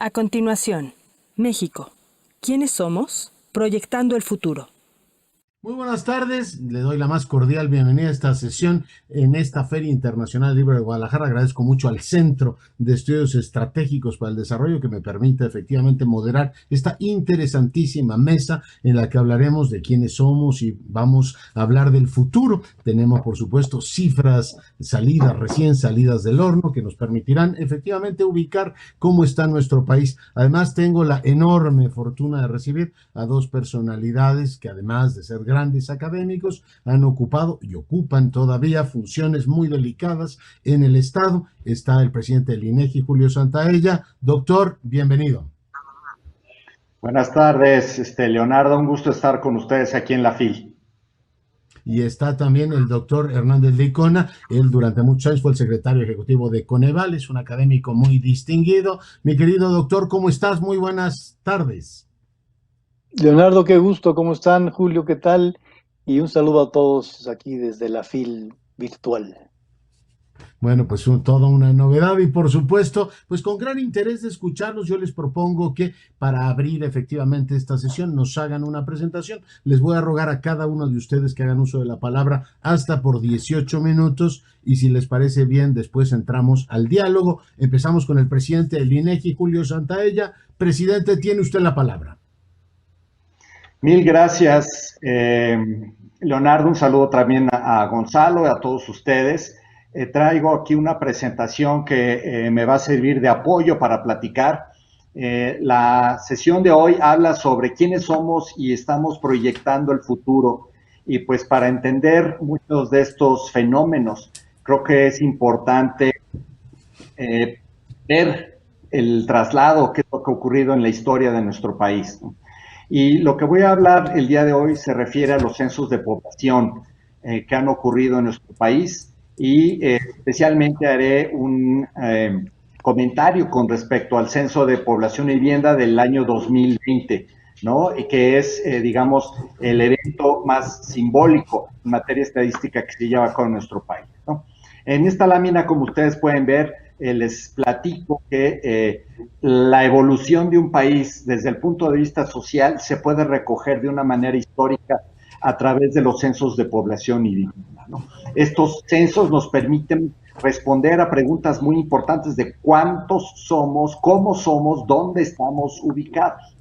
A continuación, México. ¿Quiénes somos? Proyectando el futuro. Muy buenas tardes, le doy la más cordial bienvenida a esta sesión en esta Feria Internacional del Libro de Guadalajara. Agradezco mucho al Centro de Estudios Estratégicos para el Desarrollo que me permite efectivamente moderar esta interesantísima mesa en la que hablaremos de quiénes somos y vamos a hablar del futuro. Tenemos, por supuesto, cifras recién salidas del horno que nos permitirán efectivamente ubicar cómo está nuestro país. Además, tengo la enorme fortuna de recibir a dos personalidades que, además de ser grandes académicos, han ocupado y ocupan todavía funciones muy delicadas en el Estado. Está el presidente del INEGI, Julio Santaella. Doctor, bienvenido. Buenas tardes, Leonardo, un gusto estar con ustedes aquí en la FIL. Y está también el doctor Hernández Licona. Él durante muchos años fue el secretario ejecutivo de Coneval, es un académico muy distinguido. Mi querido doctor, ¿cómo estás? Muy buenas tardes. Leonardo, qué gusto, ¿cómo están? Julio, ¿qué tal? Y un saludo a todos aquí desde la FIL virtual. Bueno, pues toda una novedad y por supuesto, pues con gran interés de escucharlos, yo les propongo que para abrir efectivamente esta sesión nos hagan una presentación. Les voy a rogar a cada uno de ustedes que hagan uso de la palabra hasta por 18 minutos y si les parece bien, después entramos al diálogo. Empezamos con el presidente del INEGI, Julio Santaella. Presidente, tiene usted la palabra. Mil gracias, Leonardo. Un saludo también a Gonzalo y a todos ustedes. Traigo aquí una presentación que me va a servir de apoyo para platicar. La sesión de hoy habla sobre quiénes somos y estamos proyectando el futuro. Y pues para entender muchos de estos fenómenos, creo que es importante ver el traslado, qué es lo que ha ocurrido en la historia de nuestro país, ¿no? Y lo que voy a hablar el día de hoy se refiere a los censos de población que han ocurrido en nuestro país y especialmente haré un comentario con respecto al censo de población y vivienda del año 2020, ¿no? Y que es, digamos, el evento más simbólico en materia estadística que se lleva a cabo en nuestro país, ¿no? En esta lámina, como ustedes pueden ver, les platico que la evolución de un país desde el punto de vista social se puede recoger de una manera histórica a través de los censos de población y vivienda, ¿no? Estos censos nos permiten responder a preguntas muy importantes de cuántos somos, cómo somos, dónde estamos ubicados.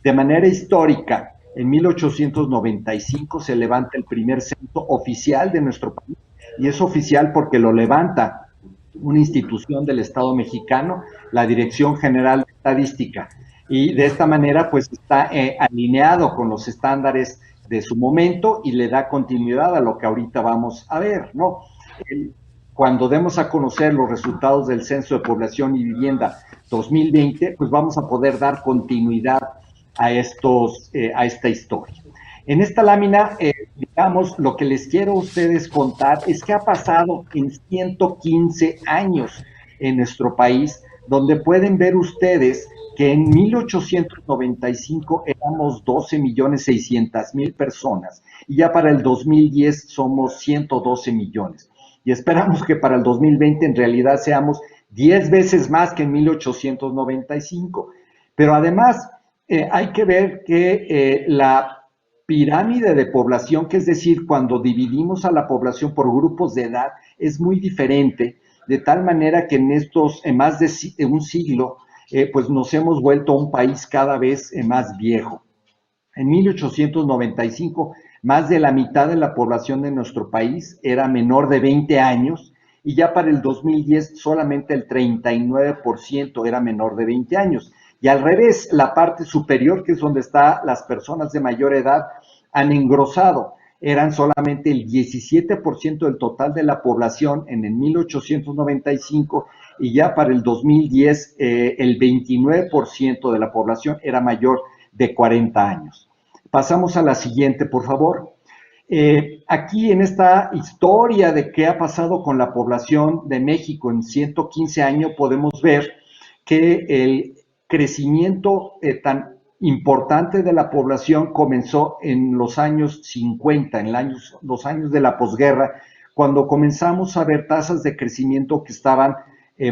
De manera histórica, en 1895 se levanta el primer censo oficial de nuestro país, y es oficial porque lo levanta una institución del Estado mexicano, la Dirección General de Estadística, y de esta manera pues está alineado con los estándares de su momento y le da continuidad a lo que ahorita vamos a ver, ¿no? Cuando demos a conocer los resultados del Censo de Población y Vivienda 2020, pues vamos a poder dar continuidad a esta historia. En esta lámina, digamos, lo que les quiero a ustedes contar es qué ha pasado en 115 años en nuestro país, donde pueden ver ustedes que en 1895 éramos 12.600.000 personas y ya para el 2010 somos 112 millones. Y esperamos que para el 2020 en realidad seamos 10 veces más que en 1895. Pero además hay que ver que la pirámide de población, que es decir, cuando dividimos a la población por grupos de edad, es muy diferente, de tal manera que en más de un siglo, pues nos hemos vuelto un país cada vez más viejo. En 1895, más de la mitad de la población de nuestro país era menor de 20 años, y ya para el 2010 solamente el 39% era menor de 20 años. Y al revés, la parte superior, que es donde están las personas de mayor edad, han engrosado. Eran solamente el 17% del total de la población en el 1895 y ya para el 2010 el 29% de la población era mayor de 40 años. Pasamos a la siguiente, por favor. Aquí en esta historia de qué ha pasado con la población de México en 115 años podemos ver que el crecimiento tan importante de la población comenzó en los años 50, los años de la posguerra, cuando comenzamos a ver tasas de crecimiento que estaban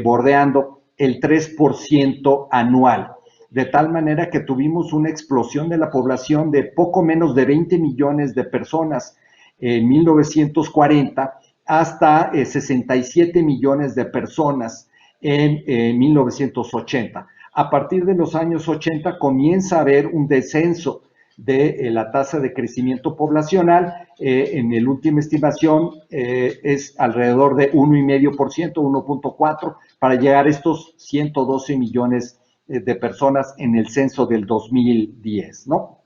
bordeando el 3% anual, de tal manera que tuvimos una explosión de la población de poco menos de 20 millones de personas en 1940 hasta 67 millones de personas en 1980. A partir de los años 80 comienza a haber un descenso de la tasa de crecimiento poblacional. En la última estimación es alrededor de 1,5%, 1.4%, para llegar a estos 112 millones de personas en el censo del 2010, ¿no?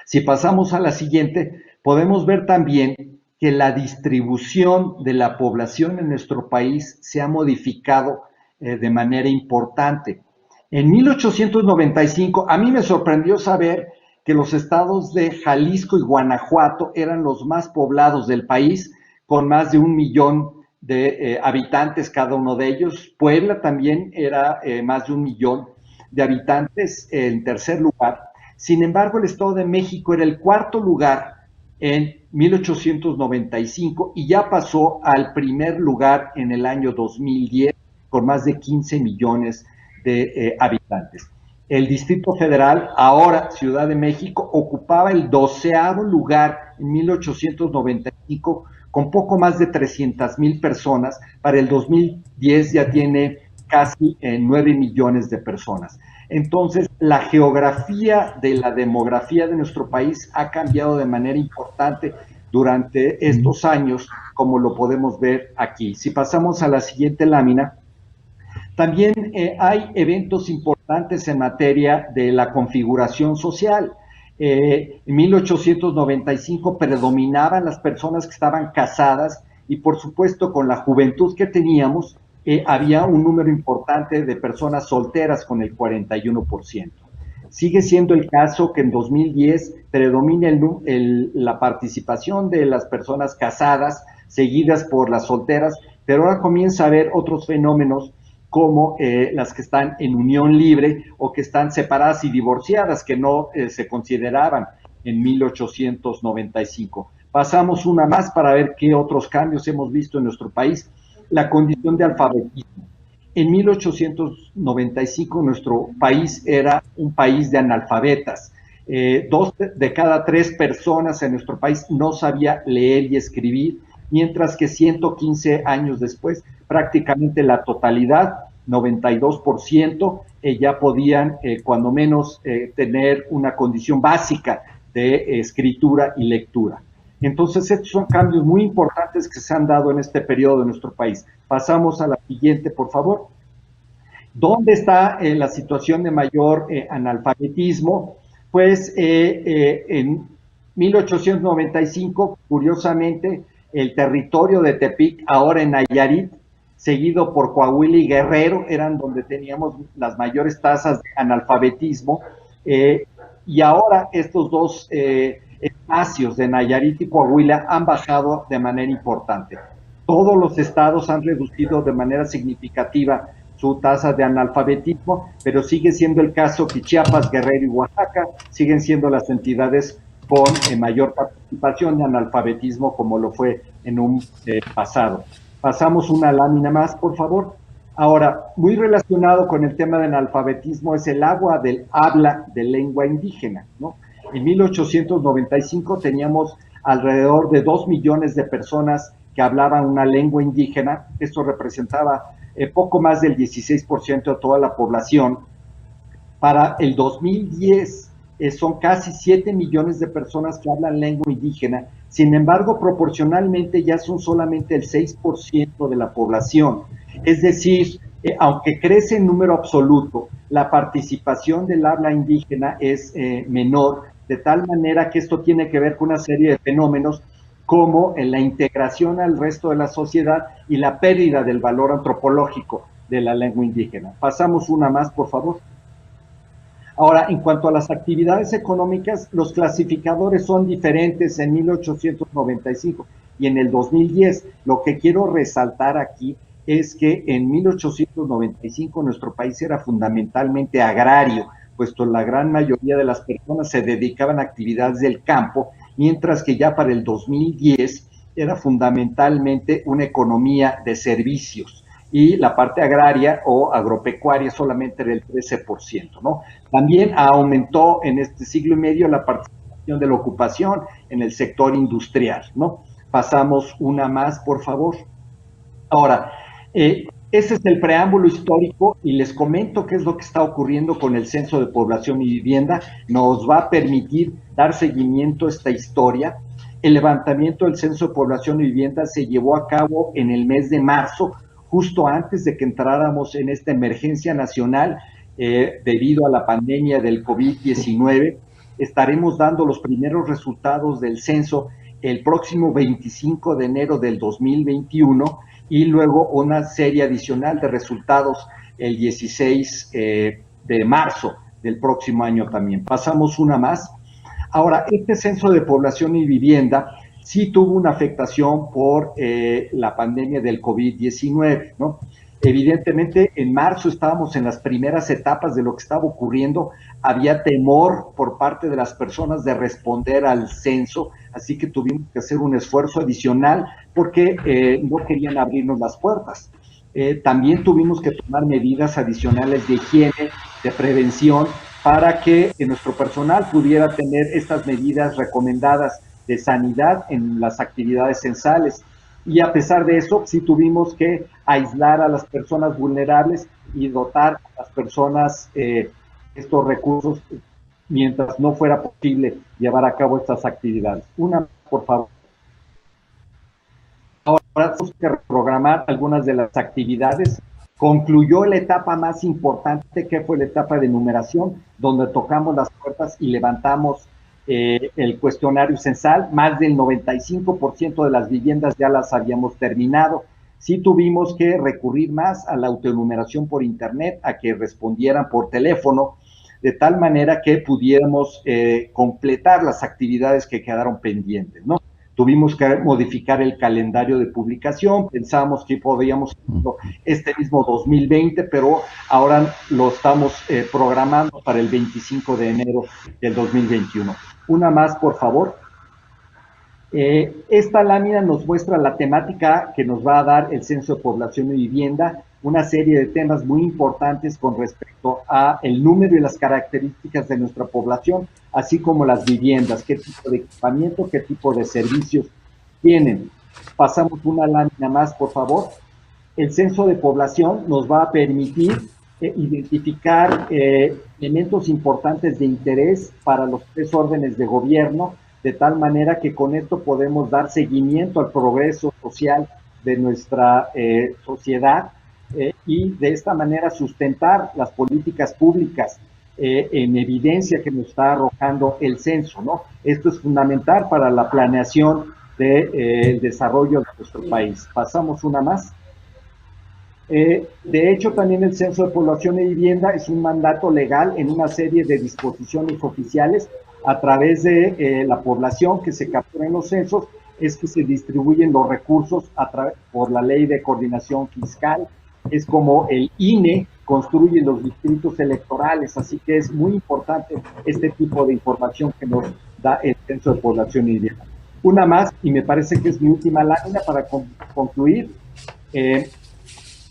Si pasamos a la siguiente, podemos ver también que la distribución de la población en nuestro país se ha modificado de manera importante. En 1895, a mí me sorprendió saber que los estados de Jalisco y Guanajuato eran los más poblados del país, con más de 1 millón de habitantes cada uno de ellos. Puebla también era más de 1 millón de habitantes en tercer lugar. Sin embargo, el Estado de México era el cuarto lugar en 1895 y ya pasó al primer lugar en el año 2010 con más de 15 millones de habitantes. El Distrito Federal, ahora Ciudad de México, ocupaba el 12º lugar en 1895 con poco más de 300,000 personas. Para el 2010 ya tiene casi 9 millones de personas. Entonces, la geografía de la demografía de nuestro país ha cambiado de manera importante durante estos años, como lo podemos ver aquí. Si pasamos a la siguiente lámina, también hay eventos importantes en materia de la configuración social. En 1895 predominaban las personas que estaban casadas y, por supuesto, con la juventud que teníamos, había un número importante de personas solteras con el 41%. Sigue siendo el caso que en 2010 predomina la participación de las personas casadas, seguidas por las solteras, pero ahora comienza a haber otros fenómenos como las que están en unión libre o que están separadas y divorciadas, que no se consideraban en 1895. Pasamos una más para ver qué otros cambios hemos visto en nuestro país. La condición de alfabetismo. En 1895 nuestro país era un país de analfabetas. 2 de cada 3 personas en nuestro país no sabía leer y escribir, mientras que 115 años después, prácticamente la totalidad, 92%, ya podían, cuando menos, tener una condición básica de escritura y lectura. Entonces, estos son cambios muy importantes que se han dado en este periodo de nuestro país. Pasamos a la siguiente, por favor. ¿Dónde está la situación de mayor analfabetismo? Pues en 1895, curiosamente, el territorio de Tepic, ahora en Nayarit, seguido por Coahuila y Guerrero, eran donde teníamos las mayores tasas de analfabetismo, y ahora estos dos espacios de Nayarit y Coahuila han bajado de manera importante. Todos los estados han reducido de manera significativa su tasa de analfabetismo, pero sigue siendo el caso que Chiapas, Guerrero y Oaxaca siguen siendo las entidades con mayor participación de analfabetismo, como lo fue en un pasado. Pasamos una lámina más, por favor. Ahora, muy relacionado con el tema de analfabetismo es el agua del habla de lengua indígena, ¿no? En 1895 teníamos alrededor de 2 millones de personas que hablaban una lengua indígena. Esto representaba poco más del 16% de toda la población. Para el 2010 son casi 7 millones de personas que hablan lengua indígena. Sin embargo, proporcionalmente ya son solamente el 6% de la población. Es decir, Aunque crece en número absoluto, la participación del habla indígena es menor, de tal manera que esto tiene que ver con una serie de fenómenos como la integración al resto de la sociedad y la pérdida del valor antropológico de la lengua indígena. Pasamos una más, por favor. Ahora, en cuanto a las actividades económicas, los clasificadores son diferentes en 1895 y en el 2010. Lo que quiero resaltar aquí es que en 1895 nuestro país era fundamentalmente agrario, puesto la gran mayoría de las personas se dedicaban a actividades del campo, mientras que ya para el 2010 era fundamentalmente una economía de servicios y la parte agraria o agropecuaria solamente era el 13%, ¿no? También aumentó en este siglo y medio la participación de la ocupación en el sector industrial, ¿no? Pasamos una más, por favor. Ahora, ese es el preámbulo histórico y les comento qué es lo que está ocurriendo con el Censo de Población y Vivienda. Nos va a permitir dar seguimiento a esta historia. El levantamiento del Censo de Población y Vivienda se llevó a cabo en el mes de marzo, justo antes de que entráramos en esta emergencia nacional debido a la pandemia del COVID-19. Estaremos dando los primeros resultados del censo el próximo 25 de enero del 2021 y luego una serie adicional de resultados el 16 de marzo del próximo año también. Pasamos una más. Ahora, este censo de población y vivienda sí tuvo una afectación por la pandemia del COVID-19, ¿no? Evidentemente, en marzo estábamos en las primeras etapas de lo que estaba ocurriendo, había temor por parte de las personas de responder al censo, así que tuvimos que hacer un esfuerzo adicional porque no querían abrirnos las puertas. También tuvimos que tomar medidas adicionales de higiene, de prevención, para que nuestro personal pudiera tener estas medidas recomendadas de sanidad en las actividades censales. Y a pesar de eso, sí tuvimos que aislar a las personas vulnerables y dotar a las personas estos recursos mientras no fuera posible llevar a cabo estas actividades. Una, por favor. Ahora tenemos que reprogramar algunas de las actividades. Concluyó la etapa más importante, que fue la etapa de numeración, donde tocamos las puertas y levantamos el cuestionario censal. Más del 95% de las viviendas ya las habíamos terminado. Sí tuvimos que recurrir más a la autonumeración por internet, a que respondieran por teléfono, de tal manera que pudiéramos completar las actividades que quedaron pendientes, ¿no? Tuvimos que modificar el calendario de publicación, pensábamos que podíamos hacerlo este mismo 2020, pero ahora lo estamos programando para el 25 de enero del 2021. Una más, por favor. Esta lámina nos muestra la temática que nos va a dar el Censo de Población y Vivienda, una serie de temas muy importantes con respecto a el número y las características de nuestra población, así como las viviendas, qué tipo de equipamiento, qué tipo de servicios tienen. Pasamos una lámina más, por favor. El Censo de Población nos va a permitir identificar elementos importantes de interés para los 3 órdenes de gobierno, de tal manera que con esto podemos dar seguimiento al progreso social de nuestra sociedad y de esta manera sustentar las políticas públicas en evidencia que nos está arrojando el censo, ¿no? Esto es fundamental para la planeación del desarrollo de nuestro país. Pasamos una más. De hecho, también el Censo de Población y Vivienda es un mandato legal en una serie de disposiciones oficiales a través de la población que se captura en los censos, es que se distribuyen los recursos por la Ley de Coordinación Fiscal, es como el INE construye los distritos electorales, así que es muy importante este tipo de información que nos da el Censo de Población y Vivienda. Una más, y me parece que es mi última lámina para concluir.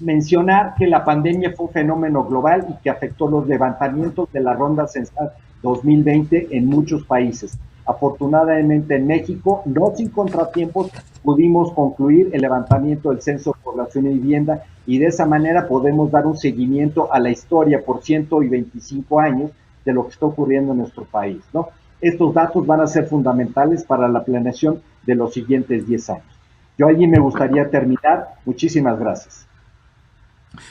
Mencionar que la pandemia fue un fenómeno global y que afectó los levantamientos de la ronda censal 2020 en muchos países. Afortunadamente en México, no sin contratiempos, pudimos concluir el levantamiento del Censo de Población y Vivienda y de esa manera podemos dar un seguimiento a la historia por 125 años de lo que está ocurriendo en nuestro país, ¿no? Estos datos van a ser fundamentales para la planeación de los siguientes 10 años. Yo allí me gustaría terminar. Muchísimas gracias.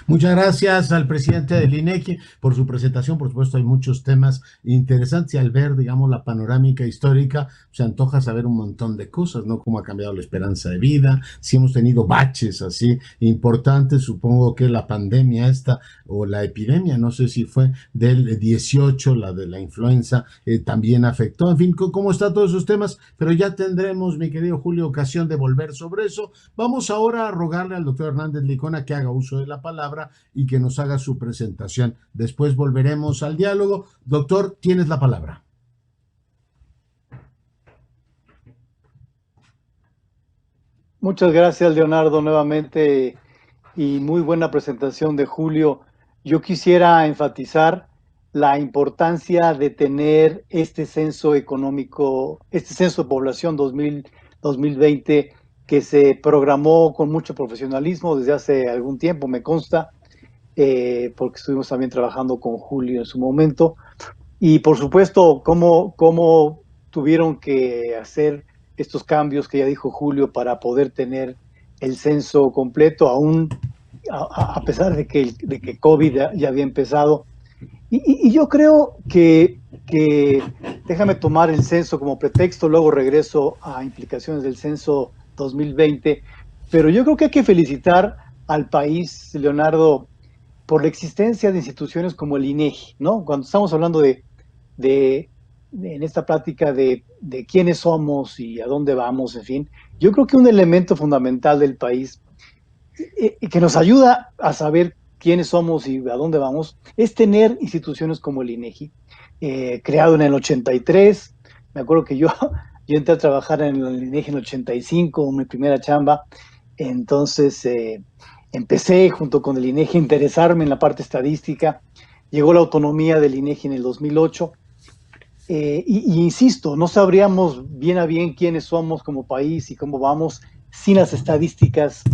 Muchas gracias al presidente del INEGI por su presentación. Por supuesto, hay muchos temas interesantes y al ver, digamos, la panorámica histórica, se antoja saber un montón de cosas, ¿no? Cómo ha cambiado la esperanza de vida, si hemos tenido baches así importantes. Supongo que la pandemia esta o la epidemia, no sé si fue del 18, la de la influenza, también afectó. En fin, cómo están todos esos temas, pero ya tendremos, mi querido Julio, ocasión de volver sobre eso. Vamos ahora a rogarle al doctor Hernández Licona que haga uso de la palabra y que nos haga su presentación. Después volveremos al diálogo. Doctor, tienes la palabra. Muchas gracias, Leonardo, nuevamente, y muy buena presentación de Julio. Yo quisiera enfatizar la importancia de tener este censo económico, este censo de población 2020, que se programó con mucho profesionalismo desde hace algún tiempo, me consta, porque estuvimos también trabajando con Julio en su momento. Y por supuesto, cómo tuvieron que hacer estos cambios que ya dijo Julio para poder tener el censo completo, aún a pesar de que COVID ya había empezado. Y yo creo que déjame tomar el censo como pretexto, luego regreso a implicaciones del censo 2020, pero yo creo que hay que felicitar al país, Leonardo, por la existencia de instituciones como el INEGI, ¿no? Cuando estamos hablando en esta plática de quiénes somos y a dónde vamos, en fin, yo creo que un elemento fundamental del país que nos ayuda a saber quiénes somos y a dónde vamos es tener instituciones como el INEGI, creado en el 83. Me acuerdo que yo entré a trabajar en el INEGI en el 85, mi primera chamba. Entonces empecé junto con el INEGI a interesarme en la parte estadística. Llegó la autonomía del INEGI en el 2008. Y insisto, no sabríamos bien a bien quiénes somos como país y cómo vamos sin las estadísticas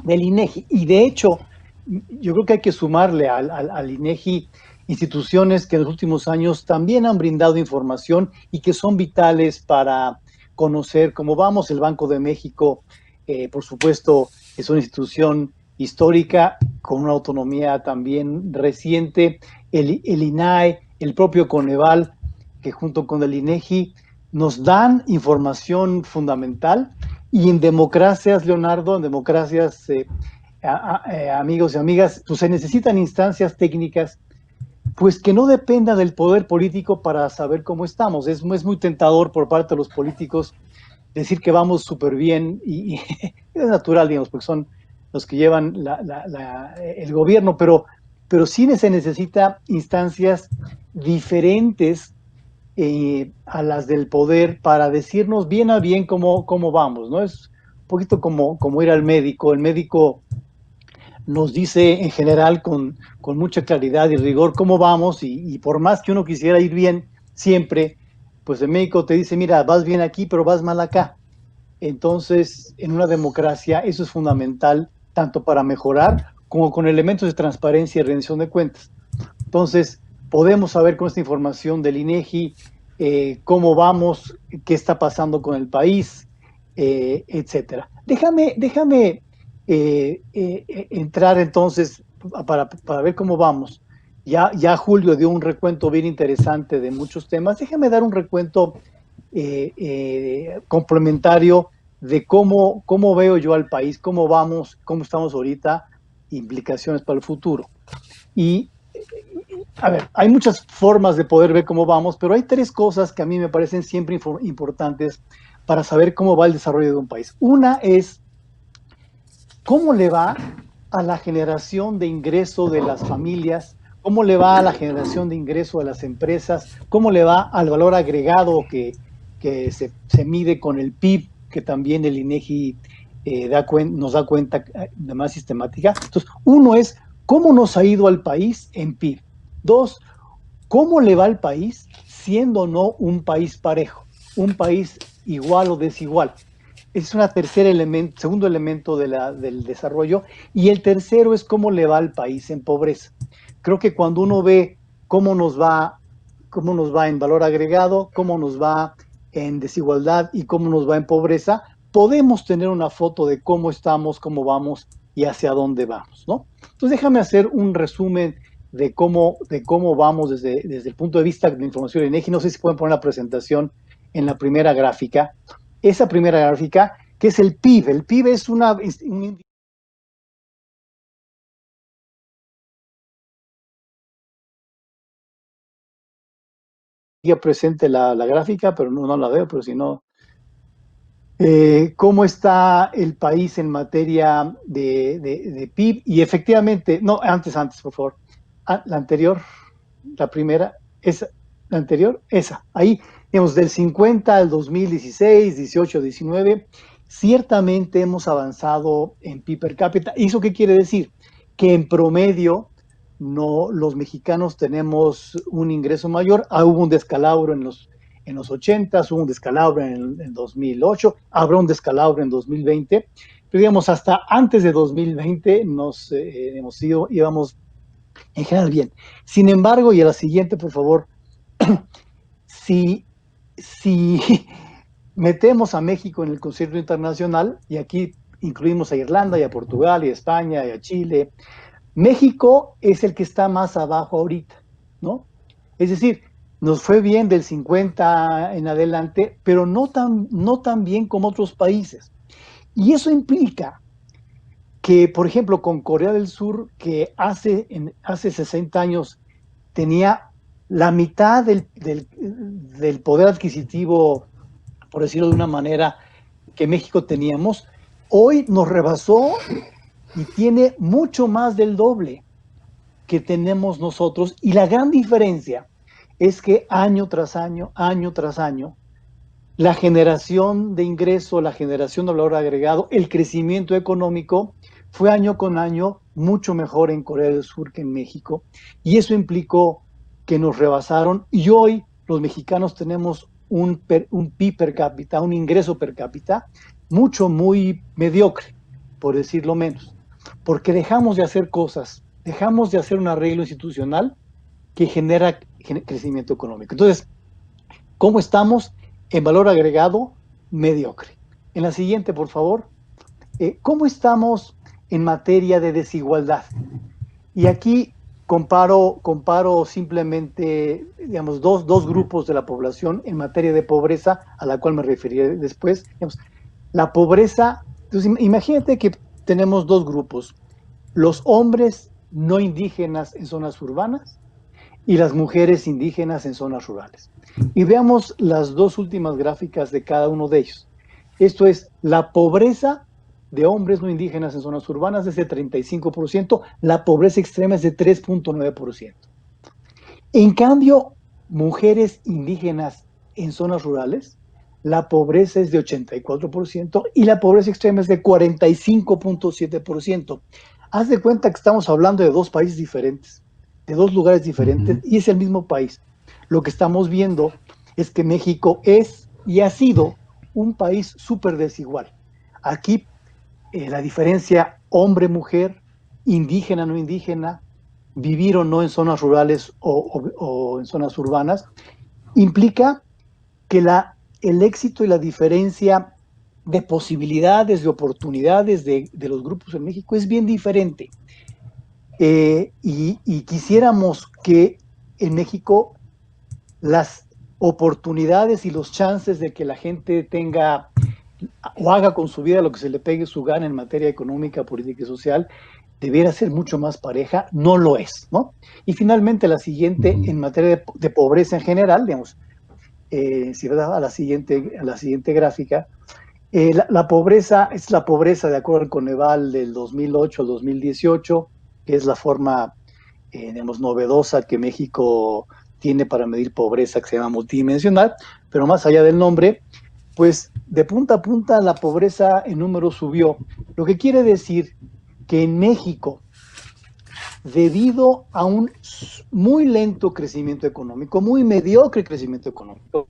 del INEGI. Y de hecho, yo creo que hay que sumarle al INEGI instituciones que en los últimos años también han brindado información y que son vitales para conocer cómo vamos. El Banco de México, por supuesto, es una institución histórica con una autonomía también reciente. El INAE, el propio Coneval, que junto con el INEGI nos dan información fundamental. Y en democracias, Leonardo, en democracias, amigos y amigas, pues se necesitan instancias técnicas pues que no dependa del poder político para saber cómo estamos. Es muy tentador por parte de los políticos decir que vamos súper bien y es natural, digamos, porque son los que llevan el gobierno, pero sí se necesita instancias diferentes a las del poder para decirnos bien a bien cómo vamos, ¿no? Es un poquito como ir al médico. El médico nos dice en general con mucha claridad y rigor cómo vamos y por más que uno quisiera ir bien siempre, pues el médico te dice, mira, vas bien aquí, pero vas mal acá. Entonces, en una democracia eso es fundamental, tanto para mejorar como con elementos de transparencia y rendición de cuentas. Entonces, podemos saber con esta información del INEGI cómo vamos, qué está pasando con el país, etcétera. Déjame entrar entonces para ver cómo vamos. Ya Julio dio un recuento bien interesante de muchos temas. Déjame dar un recuento complementario de cómo veo yo al país, cómo vamos, cómo estamos ahorita, implicaciones para el futuro. Y a ver, hay muchas formas de poder ver cómo vamos, pero hay tres cosas que a mí me parecen siempre importantes para saber cómo va el desarrollo de un país. Una es cómo le va a la generación de ingreso de las familias, cómo le va a la generación de ingreso de las empresas, cómo le va al valor agregado que se mide con el PIB, que también el INEGI nos da cuenta de manera sistemática. Entonces, uno es cómo nos ha ido al país en PIB. Dos, cómo le va al país siendo o no un país parejo, un país igual o desigual. Es una segundo elemento del desarrollo. Y el tercero es cómo le va al país en pobreza. Creo que cuando uno ve cómo nos va en valor agregado, cómo nos va en desigualdad y cómo nos va en pobreza, podemos tener una foto de cómo estamos, cómo vamos y hacia dónde vamos, ¿no? Entonces déjame hacer un resumen de cómo vamos desde el punto de vista de la información de INEGI. No sé si pueden poner la presentación en la primera gráfica. Esa primera gráfica, que es el PIB. El PIB es un presente la gráfica, pero no la veo, pero si no... ¿Cómo está el país en materia de PIB? Y efectivamente, no, antes, por favor. La anterior, la primera, esa, la anterior, esa. Ahí, digamos, del 50 al 2016, 18, 19, ciertamente hemos avanzado en PIB per cápita. ¿Y eso qué quiere decir? Que en promedio no, los mexicanos tenemos un ingreso mayor. Hubo un descalabro en los 80, hubo un descalabro en 2008, habrá un descalabro en 2020, pero digamos, hasta antes de 2020 íbamos en general bien. Sin embargo, y a la siguiente, por favor, si metemos a México en el concierto internacional, y aquí incluimos a Irlanda y a Portugal y a España y a Chile, México es el que está más abajo ahorita, ¿no? Es decir, nos fue bien del 50 en adelante, pero no tan bien como otros países. Y eso implica que, por ejemplo, con Corea del Sur, que hace 60 años tenía la mitad del poder adquisitivo, por decirlo de una manera, que México teníamos, hoy nos rebasó y tiene mucho más del doble que tenemos nosotros. Y la gran diferencia es que año tras año, la generación de ingreso, la generación de valor agregado, el crecimiento económico fue año con año mucho mejor en Corea del Sur que en México. Y eso implicó que nos rebasaron y hoy los mexicanos tenemos un PIB per cápita, un ingreso per cápita muy mediocre, por decirlo menos, porque dejamos de hacer cosas, dejamos de hacer un arreglo institucional que genera crecimiento económico. Entonces, ¿cómo estamos en valor agregado? Mediocre. En la siguiente, por favor. ¿Cómo estamos en materia de desigualdad? Y aquí comparo simplemente, digamos, dos grupos de la población en materia de pobreza, a la cual me referiré después. Digamos, la pobreza, entonces imagínate que tenemos dos grupos, los hombres no indígenas en zonas urbanas y las mujeres indígenas en zonas rurales. Y veamos las dos últimas gráficas de cada uno de ellos. Esto es, la pobreza de hombres no indígenas en zonas urbanas es de 35%, la pobreza extrema es de 3.9%. En cambio, mujeres indígenas en zonas rurales, la pobreza es de 84% y la pobreza extrema es de 45.7%. Haz de cuenta que estamos hablando de dos países diferentes, de dos lugares diferentes, y es el mismo país. Lo que estamos viendo es que México es y ha sido un país súper desigual. Aquí la diferencia hombre-mujer, indígena no indígena, vivir o no en zonas rurales o en zonas urbanas, implica que el éxito y la diferencia de posibilidades, de oportunidades de los grupos en México es bien diferente. Y quisiéramos que en México las oportunidades y los chances de que la gente tenga o haga con su vida lo que se le pegue su gana en materia económica, política y social, debiera ser mucho más pareja, no lo es, ¿no? Y finalmente la siguiente, en materia de pobreza en general, digamos, si vas a la siguiente gráfica, la pobreza es la pobreza de acuerdo al Coneval del 2008 al 2018, que es la forma, digamos, novedosa que México tiene para medir pobreza, que se llama multidimensional, pero más allá del nombre, pues de punta a punta la pobreza en números subió, lo que quiere decir que en México, debido a un muy lento crecimiento económico, muy mediocre crecimiento económico,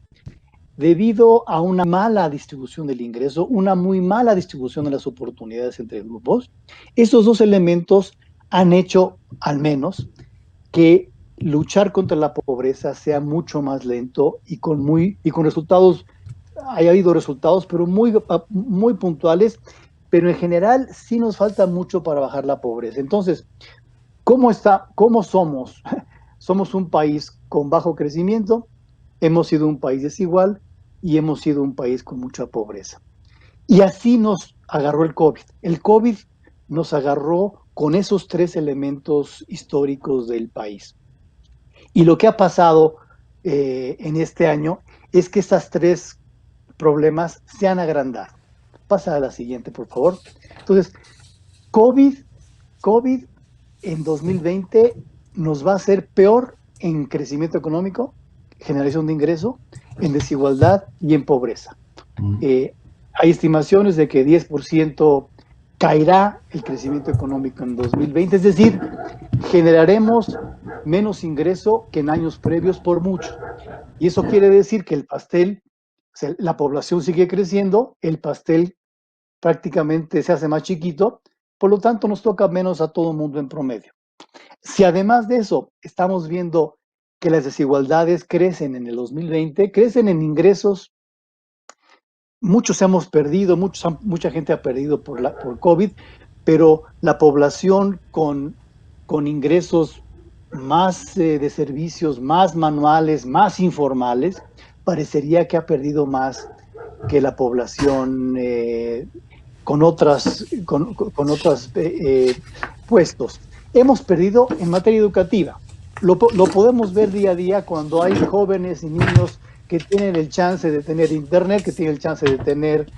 debido a una mala distribución del ingreso, una muy mala distribución de las oportunidades entre grupos, estos dos elementos han hecho, al menos, que luchar contra la pobreza sea mucho más lento y con resultados, haya habido resultados, pero muy puntuales, pero en general sí nos falta mucho para bajar la pobreza. Entonces, ¿cómo somos? Somos un país con bajo crecimiento, hemos sido un país desigual y hemos sido un país con mucha pobreza. Y así nos agarró el COVID. El COVID nos agarró con esos tres elementos históricos del país. Y lo que ha pasado en este año es que estos tres problemas se han agrandado. Pasa a la siguiente, por favor. Entonces, COVID, COVID en 2020 nos va a hacer peor en crecimiento económico, generación de ingreso, en desigualdad y en pobreza. Hay estimaciones de que 10% caerá el crecimiento económico en 2020, es decir, generaremos menos ingreso que en años previos por mucho. Y eso quiere decir que el pastel, o sea, la población sigue creciendo, el pastel prácticamente se hace más chiquito, por lo tanto nos toca menos a todo el mundo en promedio. Si además de eso estamos viendo que las desigualdades crecen en el 2020, crecen en ingresos, muchos hemos perdido, mucha gente ha perdido por COVID, pero la población con ingresos más de servicios, más manuales, más informales, parecería que ha perdido más que la población con otros puestos. Hemos perdido en materia educativa. Lo podemos ver día a día cuando hay jóvenes y niños que tienen el chance de tener internet, que tienen el chance de tener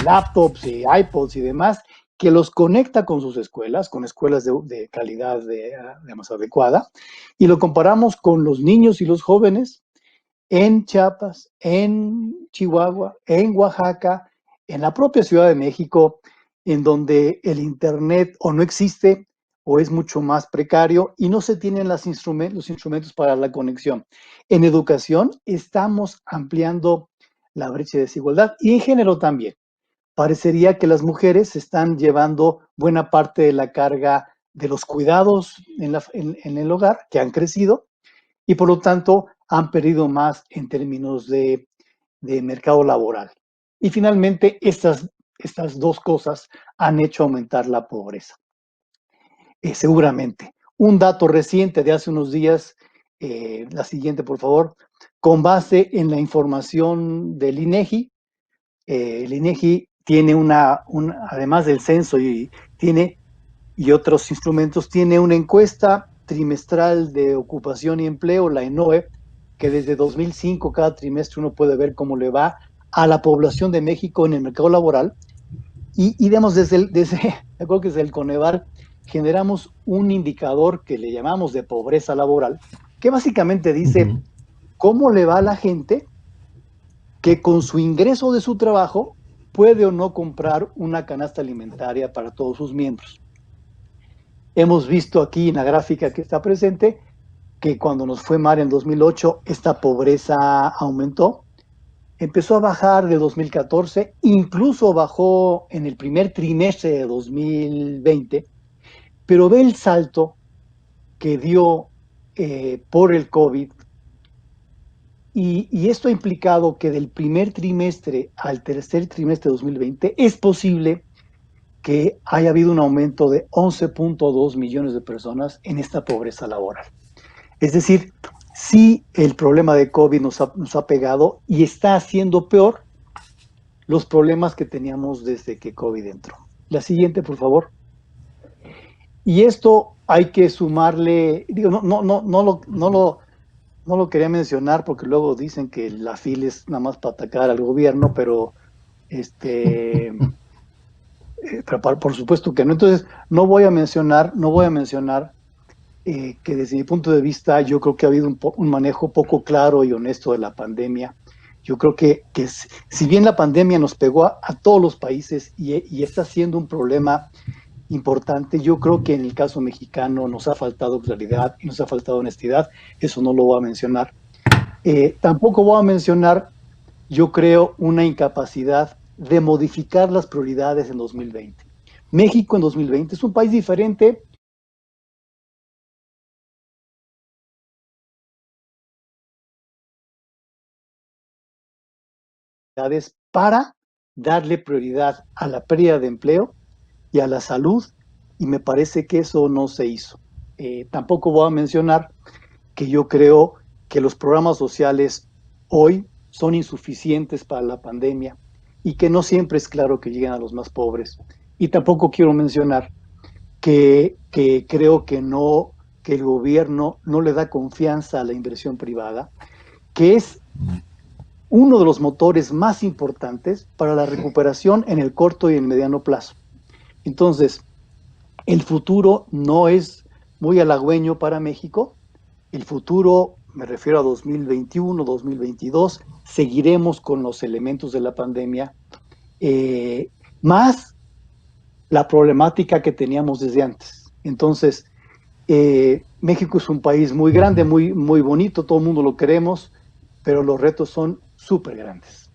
laptops y iPods y demás, que los conecta con sus escuelas, con escuelas de calidad digamos, adecuada, y lo comparamos con los niños y los jóvenes en Chiapas, en Chihuahua, en Oaxaca, en la propia Ciudad de México, en donde el Internet o no existe o es mucho más precario y no se tienen los instrumentos para la conexión. En educación estamos ampliando la brecha de desigualdad y en género también. Parecería que las mujeres están llevando buena parte de la carga de los cuidados en el hogar, que han crecido, y por lo tanto han perdido más en términos de mercado laboral. Y finalmente, estas dos cosas han hecho aumentar la pobreza. Seguramente. Un dato reciente de hace unos días, la siguiente, por favor, con base en la información del INEGI. El INEGI tiene además del censo y otros instrumentos, tiene una encuesta trimestral de ocupación y empleo, la ENOE, que desde 2005 cada trimestre uno puede ver cómo le va a la población de México en el mercado laboral. Y digamos, creo que desde el Coneval generamos un indicador que le llamamos de pobreza laboral, que básicamente dice cómo le va a la gente que con su ingreso de su trabajo puede o no comprar una canasta alimentaria para todos sus miembros. Hemos visto aquí en la gráfica que está presente que cuando nos fue mal en 2008, esta pobreza aumentó, empezó a bajar de 2014, incluso bajó en el primer trimestre de 2020, pero ve el salto que dio por el COVID y esto ha implicado que del primer trimestre al tercer trimestre de 2020 es posible que haya habido un aumento de 11.2 millones de personas en esta pobreza laboral. Es decir, sí el problema de COVID nos ha pegado y está haciendo peor los problemas que teníamos desde que COVID entró. La siguiente, por favor. Y esto hay que sumarle, digo, no lo quería mencionar porque luego dicen que la FIL es nada más para atacar al gobierno, pero por supuesto que no. Entonces, no voy a mencionar que desde mi punto de vista yo creo que ha habido un manejo poco claro y honesto de la pandemia. Yo creo que si bien la pandemia nos pegó a todos los países y está siendo un problema importante, yo creo que en el caso mexicano nos ha faltado claridad y nos ha faltado honestidad. Eso no lo voy a mencionar. Tampoco voy a mencionar, yo creo, una incapacidad de modificar las prioridades en 2020. México en 2020 es un país diferente. Para darle prioridad a la pérdida de empleo y a la salud, y me parece que eso no se hizo. Tampoco voy a mencionar que yo creo que los programas sociales hoy son insuficientes para la pandemia y que no siempre es claro que lleguen a los más pobres. Y tampoco quiero mencionar que creo que el gobierno no le da confianza a la inversión privada, que es uno de los motores más importantes para la recuperación en el corto y en el mediano plazo. Entonces, el futuro no es muy halagüeño para México. El futuro, me refiero a 2021, 2022, seguiremos con los elementos de la pandemia, más la problemática que teníamos desde antes. Entonces, México es un país muy grande, muy, muy bonito, todo el mundo lo queremos, pero los retos son súper grandes.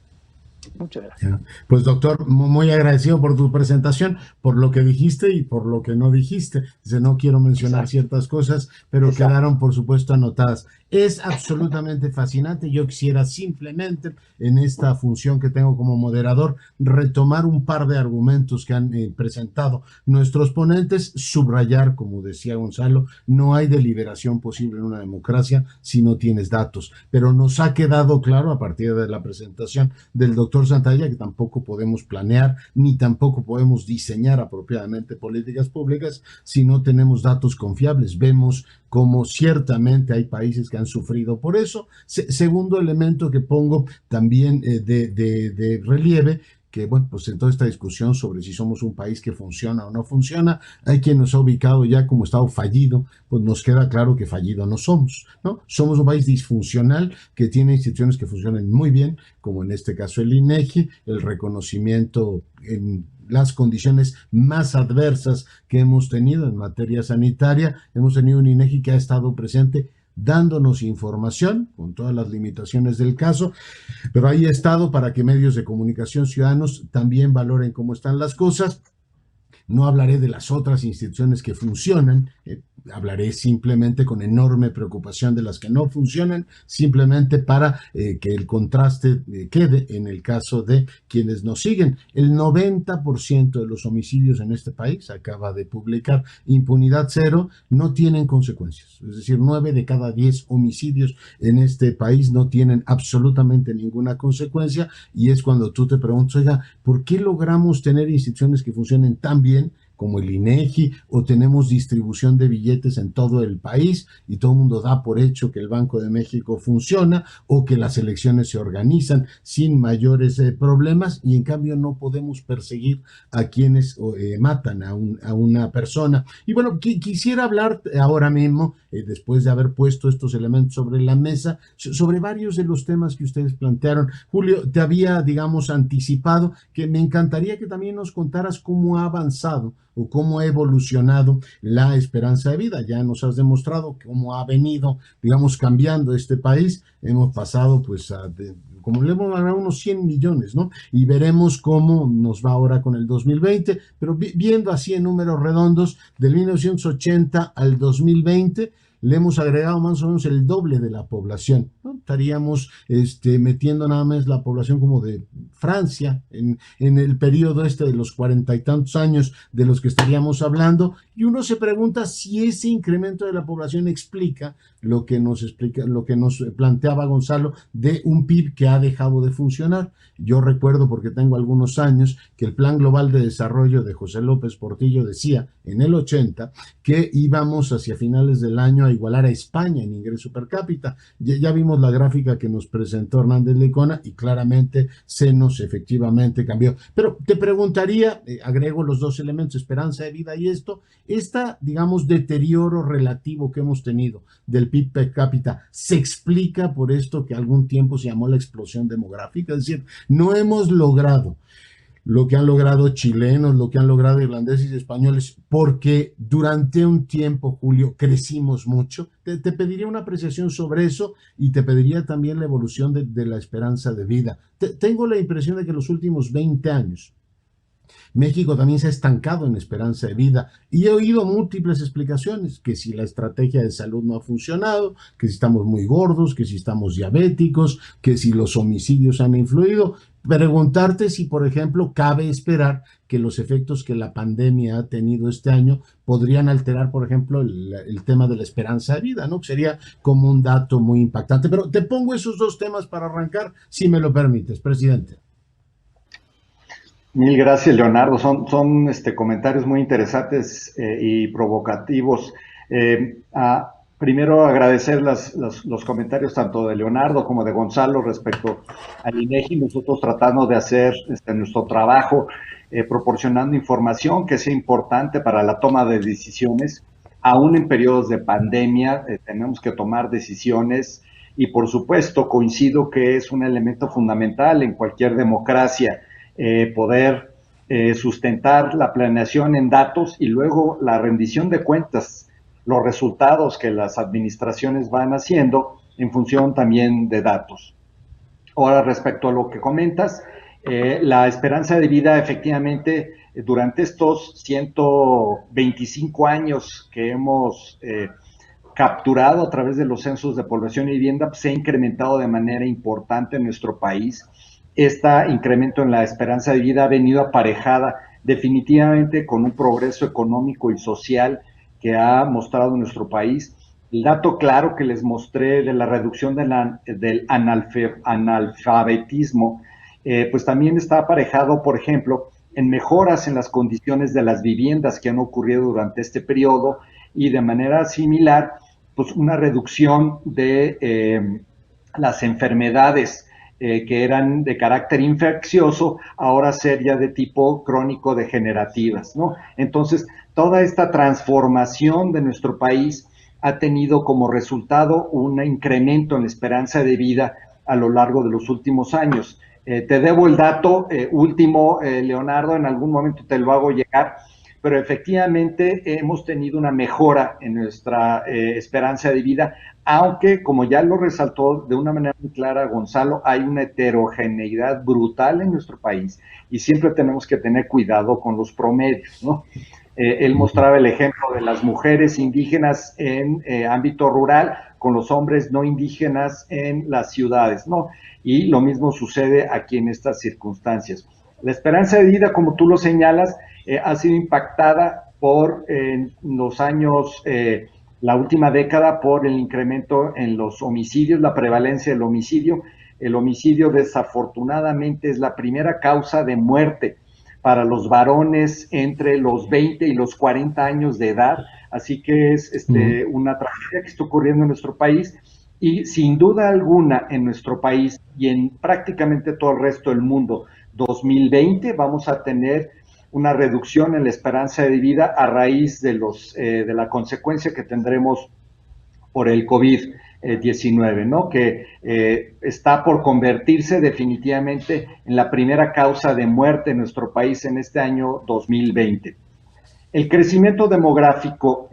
Muchas gracias. Pues doctor, muy agradecido por tu presentación, por lo que dijiste y por lo que no dijiste. Dice, no quiero mencionar ciertas cosas, pero quedaron por supuesto anotadas. Es absolutamente fascinante. Yo quisiera simplemente, en esta función que tengo como moderador, retomar un par de argumentos que han presentado nuestros ponentes, subrayar, como decía Gonzalo, no hay deliberación posible en una democracia si no tienes datos, pero nos ha quedado claro a partir de la presentación del doctor Santalla que tampoco podemos planear ni tampoco podemos diseñar apropiadamente políticas públicas si no tenemos datos confiables. Vemos como ciertamente hay países que han sufrido por eso. Segundo elemento que pongo también de relieve, que bueno, pues en toda esta discusión sobre si somos un país que funciona o no funciona, hay quien nos ha ubicado ya como estado fallido, pues nos queda claro que fallido no somos, ¿no? Somos un país disfuncional que tiene instituciones que funcionan muy bien, como en este caso el INEGI, el reconocimiento en las condiciones más adversas que hemos tenido en materia sanitaria. Hemos tenido un INEGI que ha estado presente dándonos información con todas las limitaciones del caso, pero ahí ha estado para que medios de comunicación ciudadanos también valoren cómo están las cosas. No hablaré de las otras instituciones que funcionan, hablaré simplemente con enorme preocupación de las que no funcionan, simplemente para que el contraste quede en el caso de quienes nos siguen. El 90% de los homicidios en este país, acaba de publicar Impunidad Cero, no tienen consecuencias. Es decir, 9 de cada 10 homicidios en este país no tienen absolutamente ninguna consecuencia, y es cuando tú te preguntas, oiga, ¿por qué logramos tener instituciones que funcionen tan bien como el INEGI, o tenemos distribución de billetes en todo el país y todo el mundo da por hecho que el Banco de México funciona o que las elecciones se organizan sin mayores problemas, y en cambio no podemos perseguir a quienes matan a una persona? Y bueno, quisiera hablar ahora mismo, después de haber puesto estos elementos sobre la mesa, sobre varios de los temas que ustedes plantearon. Julio, te había, digamos, anticipado que me encantaría que también nos contaras cómo ha avanzado o cómo ha evolucionado la esperanza de vida. Ya nos has demostrado cómo ha venido, digamos, cambiando este país. Hemos pasado, pues, como le hemos ganado unos 100 millones, ¿no? Y veremos cómo nos va ahora con el 2020, pero viendo así en números redondos, del 1980 al 2020, le hemos agregado más o menos el doble de la población, ¿no? Estaríamos metiendo nada más la población como de Francia en el periodo de los 40 y tantos años de los que estaríamos hablando, y uno se pregunta si ese incremento de la población explica lo que nos planteaba Gonzalo de un PIB que ha dejado de funcionar. Yo recuerdo, porque tengo algunos años, que el Plan Global de Desarrollo de José López Portillo decía en el 80 que íbamos hacia finales del año a igualar a España en ingreso per cápita. Ya vimos la gráfica que nos presentó Hernández Lecona y claramente se nos efectivamente cambió. Pero te preguntaría, agrego los dos elementos, esperanza de vida y digamos, deterioro relativo que hemos tenido del PIB per cápita, ¿se explica por esto que algún tiempo se llamó la explosión demográfica? Es decir, no hemos logrado lo que han logrado chilenos, lo que han logrado irlandeses y españoles, porque durante un tiempo, Julio, crecimos mucho. Te pediría una apreciación sobre eso, y te pediría también la evolución de la esperanza de vida. Tengo la impresión de que los últimos 20 años México también se ha estancado en esperanza de vida, y he oído múltiples explicaciones, que si la estrategia de salud no ha funcionado, que si estamos muy gordos, que si estamos diabéticos, que si los homicidios han influido. preguntarte si, por ejemplo, cabe esperar que los efectos que la pandemia ha tenido este año podrían alterar, por ejemplo, el tema de la esperanza de vida, ¿no? Que sería como un dato muy impactante. Pero te pongo esos dos temas para arrancar, si me lo permites, presidente. Mil gracias, Leonardo. Son comentarios muy interesantes y provocativos. Primero, agradecer los comentarios tanto de Leonardo como de Gonzalo respecto al INEGI. Nosotros tratando de hacer nuestro trabajo, proporcionando información que sea importante para la toma de decisiones. Aún en periodos de pandemia, tenemos que tomar decisiones y, por supuesto, coincido que es un elemento fundamental en cualquier democracia. Poder sustentar la planeación en datos y luego la rendición de cuentas, los resultados que las administraciones van haciendo en función también de datos. Ahora, respecto a lo que comentas, la esperanza de vida efectivamente durante estos 125 años que hemos capturado a través de los censos de población y vivienda, pues, se ha incrementado de manera importante en nuestro país. Este incremento en la esperanza de vida ha venido aparejada definitivamente con un progreso económico y social que ha mostrado nuestro país. El dato claro que les mostré de la reducción del analfabetismo, pues también está aparejado, por ejemplo, en mejoras en las condiciones de las viviendas que han ocurrido durante este periodo y de manera similar, pues una reducción de las enfermedades que eran de carácter infeccioso, ahora ser ya de tipo crónico-degenerativas, ¿no? Entonces, toda esta transformación de nuestro país ha tenido como resultado un incremento en la esperanza de vida a lo largo de los últimos años. Te debo el dato último, Leonardo, en algún momento te lo hago llegar, pero efectivamente hemos tenido una mejora en nuestra esperanza de vida, aunque, como ya lo resaltó de una manera muy clara Gonzalo, hay una heterogeneidad brutal en nuestro país y siempre tenemos que tener cuidado con los promedios, ¿no? Él mostraba el ejemplo de las mujeres indígenas en ámbito rural con los hombres no indígenas en las ciudades, ¿no? Y lo mismo sucede aquí en estas circunstancias. La esperanza de vida, como tú lo señalas, ha sido impactada por los años, la última década, por el incremento en los homicidios, la prevalencia del homicidio. El homicidio, desafortunadamente, es la primera causa de muerte para los varones entre los 20 y los 40 años de edad, así que es una tragedia que está ocurriendo en nuestro país y sin duda alguna en nuestro país y en prácticamente todo el resto del mundo, 2020 vamos a tener una reducción en la esperanza de vida a raíz de la consecuencia que tendremos por el COVID-19, ¿no? Que está por convertirse definitivamente en la primera causa de muerte en nuestro país en este año 2020. El crecimiento demográfico,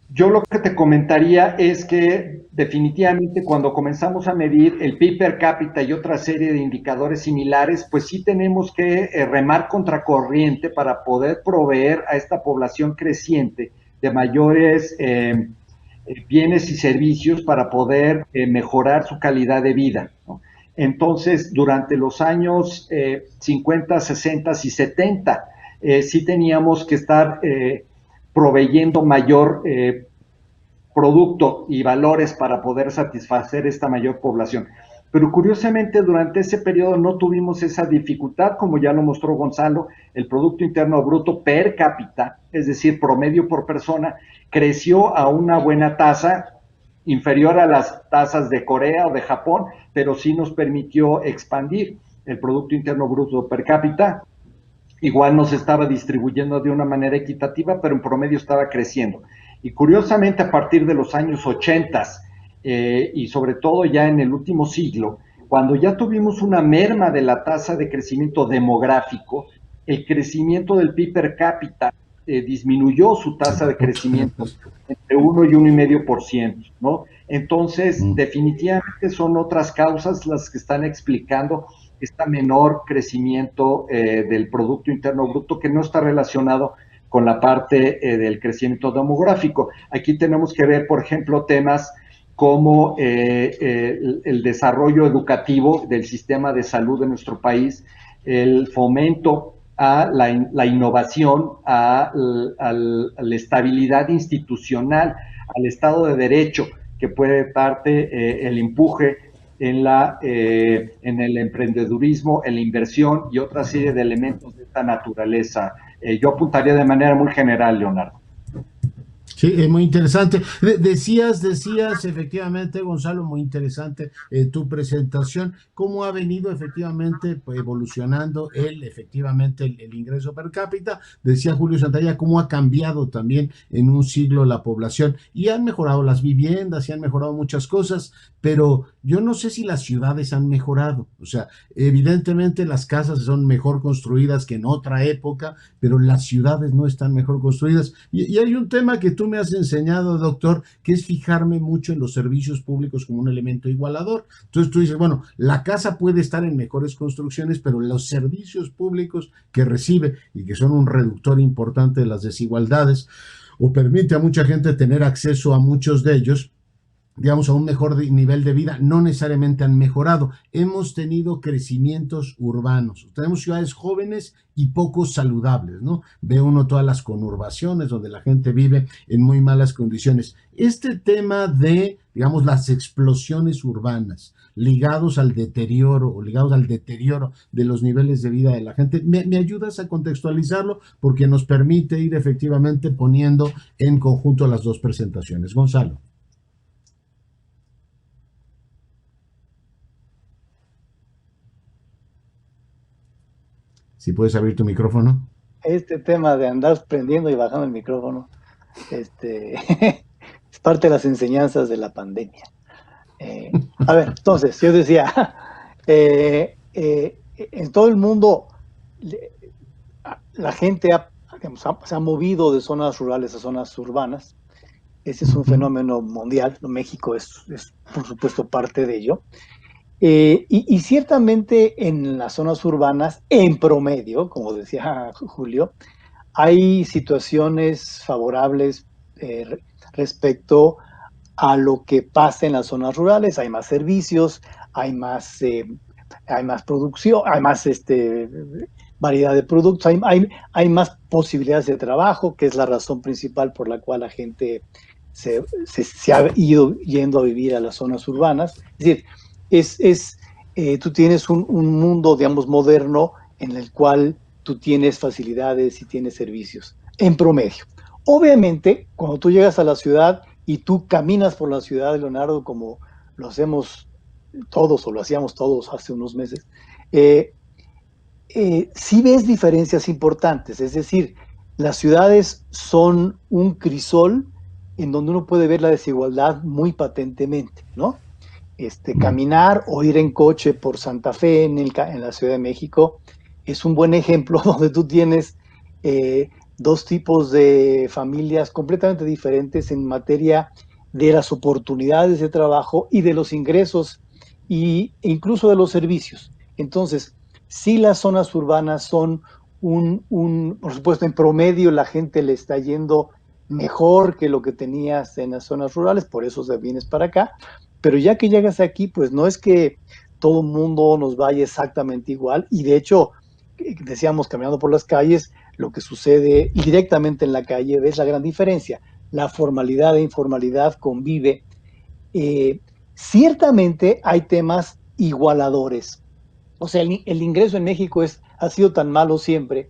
yo lo que te comentaría es que definitivamente cuando comenzamos a medir el PIB per cápita y otra serie de indicadores similares, pues sí tenemos que remar contracorriente para poder proveer a esta población creciente de mayores bienes y servicios para poder mejorar su calidad de vida, ¿no? Entonces, durante los años 50, 60 y 70, sí teníamos que estar proveyendo mayor producto y valores para poder satisfacer esta mayor población. Pero curiosamente durante ese periodo no tuvimos esa dificultad, como ya lo mostró Gonzalo, el Producto Interno Bruto per cápita, es decir, promedio por persona, creció a una buena tasa, inferior a las tasas de Corea o de Japón, pero sí nos permitió expandir el Producto Interno Bruto per cápita. Igual nos estaba distribuyendo de una manera equitativa, pero en promedio estaba creciendo. Y curiosamente a partir de los años 80 y sobre todo ya en el último siglo, cuando ya tuvimos una merma de la tasa de crecimiento demográfico, el crecimiento del PIB per cápita disminuyó su tasa de crecimiento entre 1 y 1,5%, ¿no? Entonces, definitivamente son otras causas las que están explicando este menor crecimiento del Producto Interno Bruto que no está relacionado con la parte del crecimiento demográfico. Aquí tenemos que ver, por ejemplo, temas como el desarrollo educativo del sistema de salud de nuestro país, el fomento a la innovación, a la estabilidad institucional, al Estado de Derecho, que puede parte el empuje en el emprendedurismo, en la inversión y otra serie de elementos de esta naturaleza. Yo apuntaría de manera muy general, Leonardo. Sí, es muy interesante. Decías efectivamente, Gonzalo, muy interesante tu presentación, cómo ha venido efectivamente pues, evolucionando efectivamente el ingreso per cápita. Decía Julio Santalla, cómo ha cambiado también en un siglo la población y han mejorado las viviendas y han mejorado muchas cosas, pero yo no sé si las ciudades han mejorado. O sea, evidentemente las casas son mejor construidas que en otra época, pero las ciudades no están mejor construidas. Y hay un tema que tú me has enseñado, doctor, que es fijarme mucho en los servicios públicos como un elemento igualador. Entonces tú dices, bueno, la casa puede estar en mejores construcciones, pero los servicios públicos que recibe y que son un reductor importante de las desigualdades o permite a mucha gente tener acceso a muchos de ellos, digamos, a un mejor nivel de vida, no necesariamente han mejorado. Hemos tenido crecimientos urbanos, tenemos ciudades jóvenes y poco saludables, ¿no? Ve uno todas las conurbaciones donde la gente vive en muy malas condiciones. Este tema de, digamos, las explosiones urbanas ligados al deterioro o ligados al deterioro de los niveles de vida de la gente, ¿me ayudas a contextualizarlo? Porque nos permite ir efectivamente poniendo en conjunto las dos presentaciones. Gonzalo. Si puedes abrir tu micrófono. Este tema de andar prendiendo y bajando el micrófono, es parte de las enseñanzas de la pandemia. A ver, entonces, yo decía, en todo el mundo la gente se ha movido de zonas rurales a zonas urbanas. Ese es un fenómeno mundial. México es por supuesto, parte de ello. Y ciertamente en las zonas urbanas, en promedio, como decía Julio, hay situaciones favorables respecto a lo que pasa en las zonas rurales. Hay más servicios, hay más producción, hay más variedad de productos, hay más posibilidades de trabajo, que es la razón principal por la cual la gente se ha ido yendo a vivir a las zonas urbanas. Es decir, tú tienes un mundo, digamos, moderno en el cual tú tienes facilidades y tienes servicios, en promedio. Obviamente, cuando tú llegas a la ciudad y tú caminas por la ciudad, Leonardo, como lo hacemos todos o lo hacíamos todos hace unos meses, sí ves diferencias importantes. Es decir, las ciudades son un crisol en donde uno puede ver la desigualdad muy patentemente, ¿no? Caminar o ir en coche por Santa Fe en la Ciudad de México es un buen ejemplo donde tú tienes dos tipos de familias completamente diferentes en materia de las oportunidades de trabajo y de los ingresos e incluso de los servicios. Entonces, sí, las zonas urbanas son por supuesto, en promedio la gente le está yendo mejor que lo que tenías en las zonas rurales, por eso te vienes para acá. Pero ya que llegas aquí, pues no es que todo el mundo nos vaya exactamente igual. Y de hecho, decíamos, caminando por las calles, lo que sucede directamente en la calle, ves la gran diferencia. La formalidad e informalidad convive. Ciertamente hay temas igualadores. O sea, el ingreso en México ha sido tan malo siempre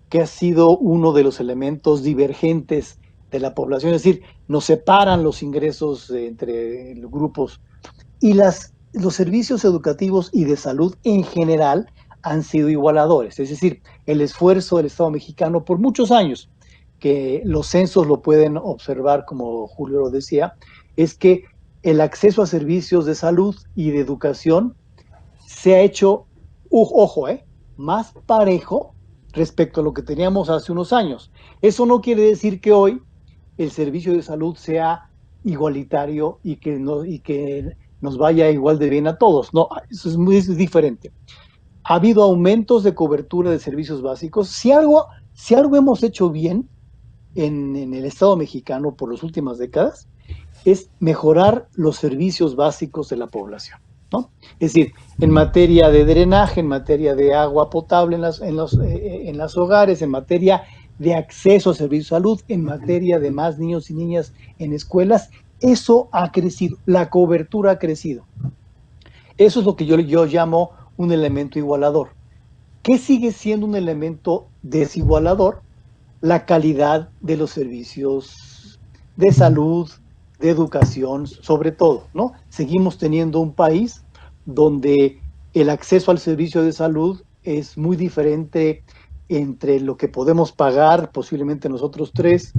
que ha sido uno de los elementos divergentes de la población, es decir, nos separan los ingresos entre los grupos y los servicios educativos y de salud en general han sido igualadores. Es decir, el esfuerzo del Estado mexicano por muchos años, que los censos lo pueden observar, como Julio lo decía, es que el acceso a servicios de salud y de educación se ha hecho, ojo, más parejo respecto a lo que teníamos hace unos años. Eso no quiere decir que hoy el servicio de salud sea igualitario y que nos vaya igual de bien a todos. No, eso es muy diferente. Ha habido aumentos de cobertura de servicios básicos. Si algo hemos hecho bien en el Estado mexicano por las últimas décadas, es mejorar los servicios básicos de la población, ¿no? Es decir, en materia de drenaje, en materia de agua potable en los hogares, en materia de acceso a servicios de salud, en materia de más niños y niñas en escuelas, eso ha crecido, la cobertura ha crecido. Eso es lo que yo llamo un elemento igualador. ¿Qué sigue siendo un elemento desigualador? La calidad de los servicios de salud, de educación, sobre todo, ¿no? Seguimos teniendo un país donde el acceso al servicio de salud es muy diferente entre lo que podemos pagar, posiblemente nosotros tres,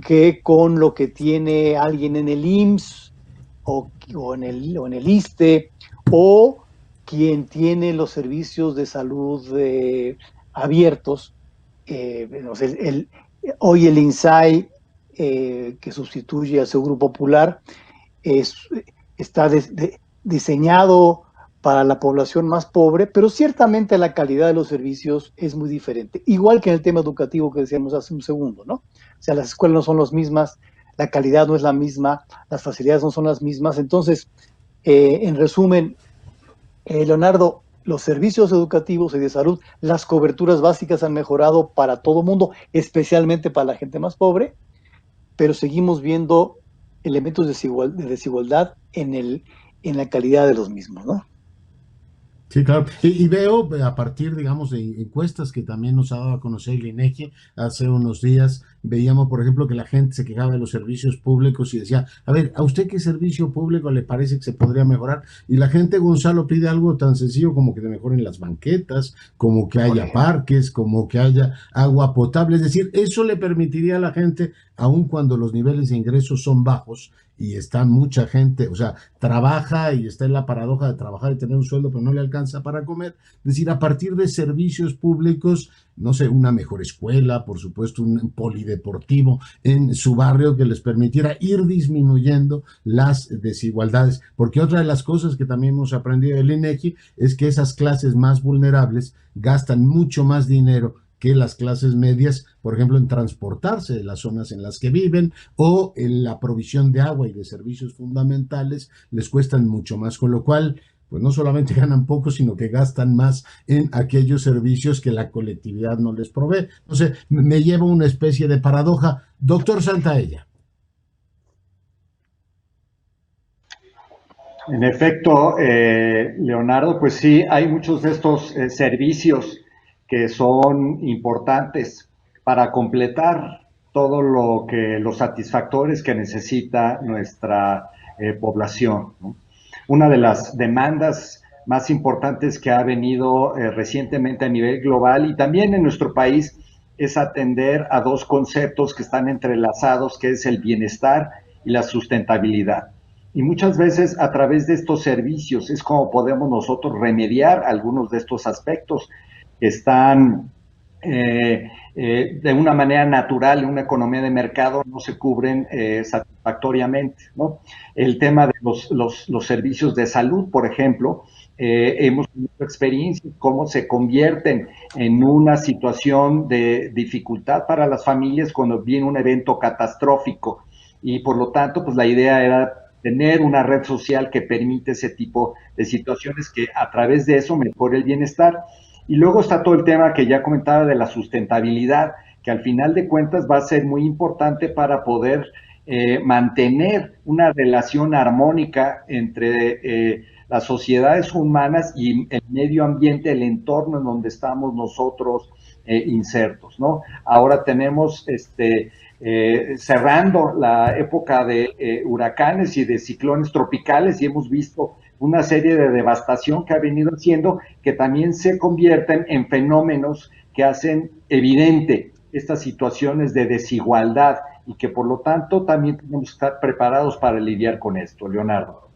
que con lo que tiene alguien en el IMSS o en el ISSSTE, o quien tiene los servicios de salud abiertos. Hoy el INSAI, que sustituye al Seguro Popular, está diseñado para la población más pobre, pero ciertamente la calidad de los servicios es muy diferente. Igual que en el tema educativo que decíamos hace un segundo, ¿no? O sea, las escuelas no son las mismas, la calidad no es la misma, las facilidades no son las mismas. Entonces, en resumen, Leonardo, los servicios educativos y de salud, las coberturas básicas han mejorado para todo mundo, especialmente para la gente más pobre, pero seguimos viendo elementos de desigualdad en la calidad de los mismos, ¿no? Sí, claro. Y veo a partir, digamos, de encuestas que también nos ha dado a conocer el INEGI hace unos días, veíamos, por ejemplo, que la gente se quejaba de los servicios públicos y decía, a ver, ¿a usted qué servicio público le parece que se podría mejorar? Y la gente, Gonzalo, pide algo tan sencillo como que se mejoren las banquetas, como que haya parques, como que haya agua potable. Es decir, eso le permitiría a la gente, aun cuando los niveles de ingresos son bajos, y está mucha gente, o sea, trabaja y está en la paradoja de trabajar y tener un sueldo, pero no le alcanza para comer. Es decir, a partir de servicios públicos, no sé, una mejor escuela, por supuesto, un polideportivo en su barrio que les permitiera ir disminuyendo las desigualdades. Porque otra de las cosas que también hemos aprendido del INEGI es que esas clases más vulnerables gastan mucho más dinero que las clases medias, por ejemplo, en transportarse de las zonas en las que viven, o en la provisión de agua y de servicios fundamentales les cuestan mucho más, con lo cual, pues no solamente ganan poco, sino que gastan más en aquellos servicios que la colectividad no les provee. Entonces, me lleva una especie de paradoja. Doctor Santaella. En efecto, Leonardo, pues sí, hay muchos de estos servicios que son importantes para completar todo los satisfactores que necesita nuestra población, ¿no? Una de las demandas más importantes que ha venido recientemente a nivel global y también en nuestro país es atender a dos conceptos que están entrelazados, que es el bienestar y la sustentabilidad. Y muchas veces a través de estos servicios es como podemos nosotros remediar algunos de estos aspectos que están de una manera natural en una economía de mercado, no se cubren satisfactoriamente, ¿no? El tema de los servicios de salud, por ejemplo, hemos tenido experiencias cómo se convierten en una situación de dificultad para las familias cuando viene un evento catastrófico y por lo tanto, pues la idea era tener una red social que permite ese tipo de situaciones que a través de eso mejore el bienestar. Y luego está todo el tema que ya comentaba de la sustentabilidad, que al final de cuentas va a ser muy importante para poder mantener una relación armónica entre las sociedades humanas y el medio ambiente, el entorno en donde estamos nosotros insertos, ¿no? Ahora tenemos cerrando la época de huracanes y de ciclones tropicales y hemos visto una serie de devastación que ha venido haciendo que también se convierten en fenómenos que hacen evidente estas situaciones de desigualdad y que por lo tanto también tenemos que estar preparados para lidiar con esto, Leonardo.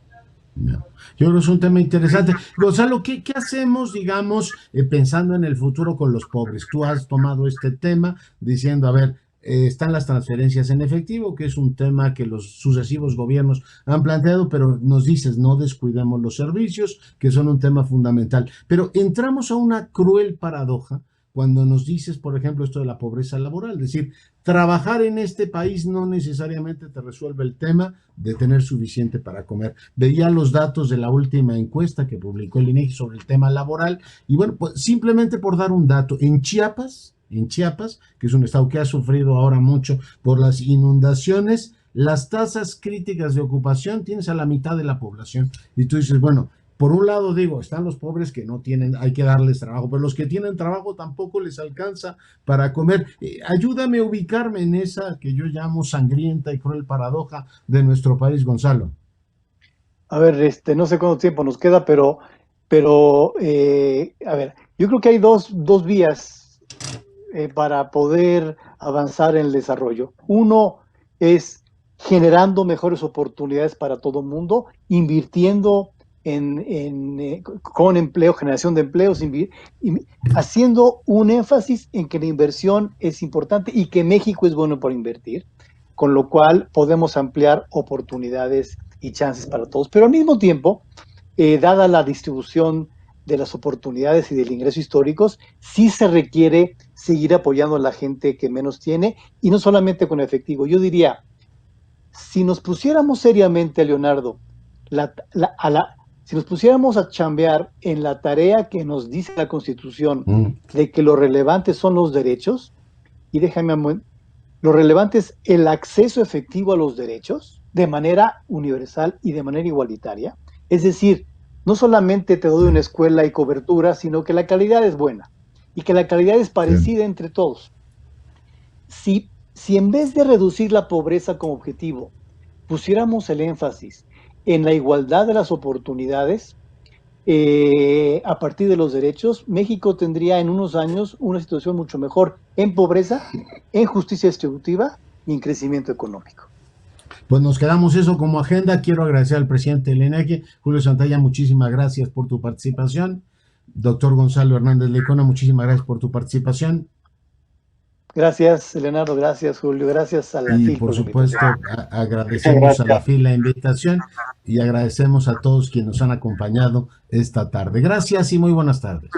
No. Yo creo que es un tema interesante. Gonzalo, ¿qué hacemos, digamos, pensando en el futuro con los pobres? Tú has tomado este tema diciendo, a ver, están las transferencias en efectivo, que es un tema que los sucesivos gobiernos han planteado, pero nos dices, no descuidemos los servicios, que son un tema fundamental. Pero entramos a una cruel paradoja cuando nos dices, por ejemplo, esto de la pobreza laboral, es decir, trabajar en este país no necesariamente te resuelve el tema de tener suficiente para comer. Veía los datos de la última encuesta que publicó el INEGI sobre el tema laboral y bueno, pues simplemente por dar un dato, en Chiapas, que es un estado que ha sufrido ahora mucho por las inundaciones, las tasas críticas de ocupación tienes a la mitad de la población. Y tú dices, bueno, por un lado digo, están los pobres que no tienen, hay que darles trabajo, pero los que tienen trabajo tampoco les alcanza para comer. Ayúdame a ubicarme en esa que yo llamo sangrienta y cruel paradoja de nuestro país, Gonzalo. A ver, no sé cuánto tiempo nos queda, pero a ver, yo creo que hay dos vías para poder avanzar en el desarrollo. Uno es generando mejores oportunidades para todo el mundo, invirtiendo con empleo, generación de empleos, haciendo un énfasis en que la inversión es importante y que México es bueno para invertir, con lo cual podemos ampliar oportunidades y chances para todos. Pero al mismo tiempo, dada la distribución de las oportunidades y del ingreso históricos, sí se requiere seguir apoyando a la gente que menos tiene y no solamente con efectivo. Yo diría, si nos pusiéramos seriamente, Leonardo, si nos pusiéramos a chambear en la tarea que nos dice la Constitución de que lo relevante son los derechos, y lo relevante es el acceso efectivo a los derechos de manera universal y de manera igualitaria. Es decir, no solamente te doy una escuela y cobertura, sino que la calidad es buena y que la calidad es parecida entre todos. Si en vez de reducir la pobreza como objetivo, pusiéramos el énfasis en la igualdad de las oportunidades, a partir de los derechos, México tendría en unos años una situación mucho mejor en pobreza, en justicia distributiva y en crecimiento económico. Pues nos quedamos eso como agenda. Quiero agradecer al presidente del INEGI, Julio Santalla, muchísimas gracias por tu participación. Doctor Gonzalo Hernández Licona, muchísimas gracias por tu participación. Gracias, Leonardo, gracias, Julio, gracias a la Y FIL por por la supuesto, invitación. agradecemos a la FIL la invitación y agradecemos a todos quienes nos han acompañado esta tarde. Gracias y muy buenas tardes.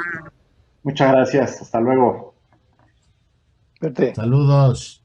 Muchas gracias. Hasta luego. Verte. Saludos.